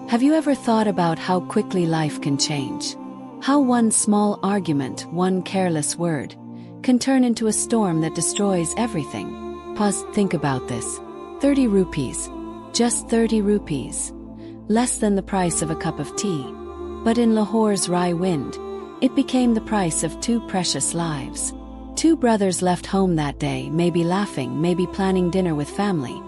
Have you ever thought about how quickly life can change? How one small argument, one careless word, can turn into a storm that destroys everything? Pause, think about this. 30 rupees. Just 30 rupees. Less than the price of a cup of tea. But in Lahore's Raiwind, it became the price of 2 precious lives. 2 brothers left home that day, maybe laughing, maybe planning dinner with family.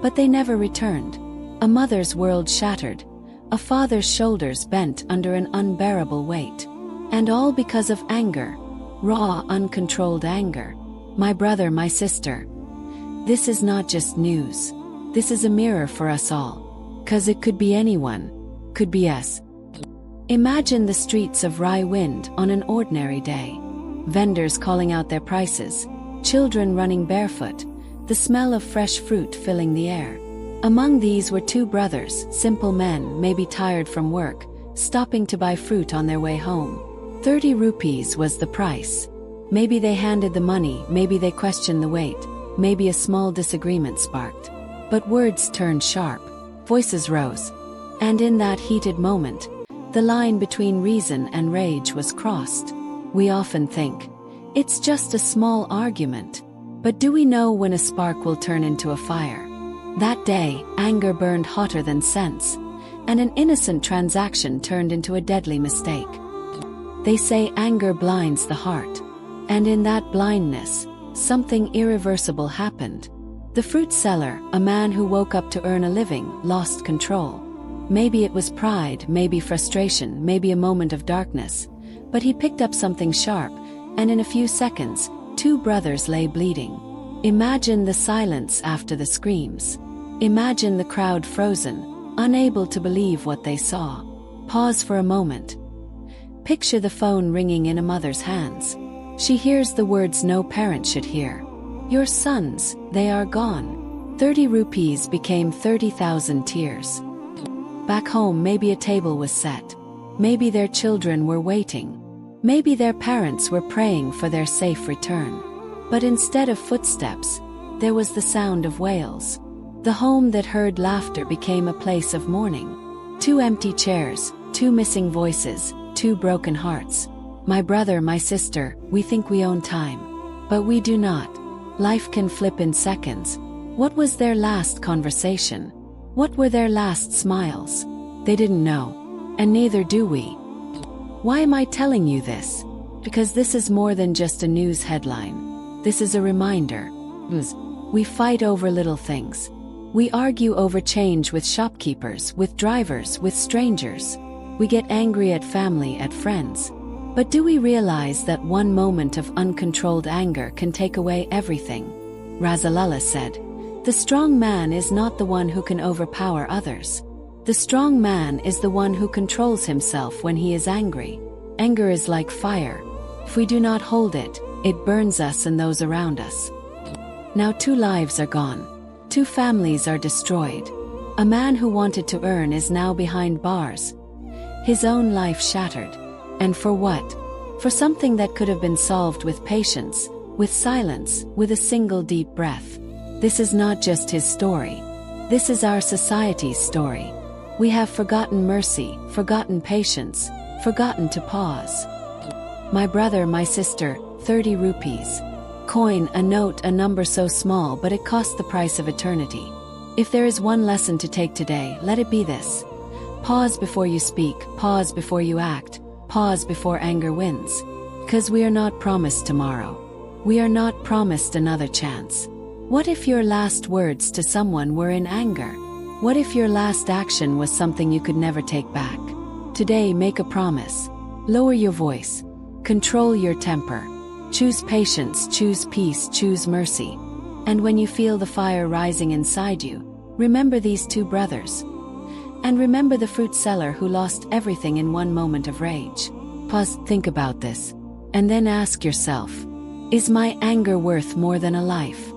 But they never returned. A mother's world shattered. A father's shoulders bent under an unbearable weight. And all because of anger. Raw, uncontrolled anger. My brother, my sister. This is not just news. This is a mirror for us all. 'Cause it could be anyone. Could be us. Imagine the streets of Raiwind on an ordinary day. Vendors calling out their prices. Children running barefoot. The smell of fresh fruit filling the air. Among these were 2 brothers, simple men, maybe tired from work, stopping to buy fruit on their way home. 30 rupees was the price. Maybe they handed the money, maybe they questioned the weight, maybe a small disagreement sparked. But words turned sharp, voices rose. And in that heated moment, the line between reason and rage was crossed. We often think, it's just a small argument. But do we know when a spark will turn into a fire? That day, anger burned hotter than sense, and an innocent transaction turned into a deadly mistake. They say anger blinds the heart, and in that blindness, something irreversible happened. The fruit seller, a man who woke up to earn a living, lost control. Maybe it was pride, maybe frustration, maybe a moment of darkness, but he picked up something sharp, and in a few seconds, 2 brothers lay bleeding. Imagine the silence after the screams. Imagine the crowd frozen, unable to believe what they saw. Pause for a moment. Picture the phone ringing in a mother's hands. She hears the words no parent should hear. Your sons, they are gone. 30 rupees became 30,000 tears. Back home, maybe a table was set. Maybe their children were waiting. Maybe their parents were praying for their safe return. But instead of footsteps, there was the sound of wails. The home that heard laughter became a place of mourning. 2 empty chairs, 2 missing voices, 2 broken hearts. My brother, my sister, we think we own time. But we do not. Life can flip in seconds. What was their last conversation? What were their last smiles? They didn't know. And neither do we. Why am I telling you this? Because this is more than just a news headline. This is a reminder. We fight over little things. We argue over change with shopkeepers, with drivers, with strangers. We get angry at family, at friends. But do we realize that one moment of uncontrolled anger can take away everything? Rasulullah said, "The strong man is not the one who can overpower others. The strong man is the one who controls himself when he is angry." Anger is like fire. If we do not hold it, it burns us and those around us. Now 2 lives are gone. 2 families are destroyed. A man who wanted to earn is now behind bars. His own life shattered. And for what? For something that could have been solved with patience, with silence, with a single deep breath. This is not just his story. This is our society's story. We have forgotten mercy, forgotten patience, forgotten to pause. My brother, my sister, 30 rupees. Coin, a note, a number so small, but it cost the price of eternity. If there is one lesson to take today, let it be this. Pause before you speak, pause before you act, pause before anger wins. Because we are not promised tomorrow. We are not promised another chance. What if your last words to someone were in anger? What if your last action was something you could never take back? Today, make a promise. Lower your voice. Control your temper. Choose patience, choose peace, choose mercy. And when you feel the fire rising inside you, remember these 2 brothers. And remember the fruit seller who lost everything in one moment of rage. Pause, think about this. And then ask yourself, is my anger worth more than a life?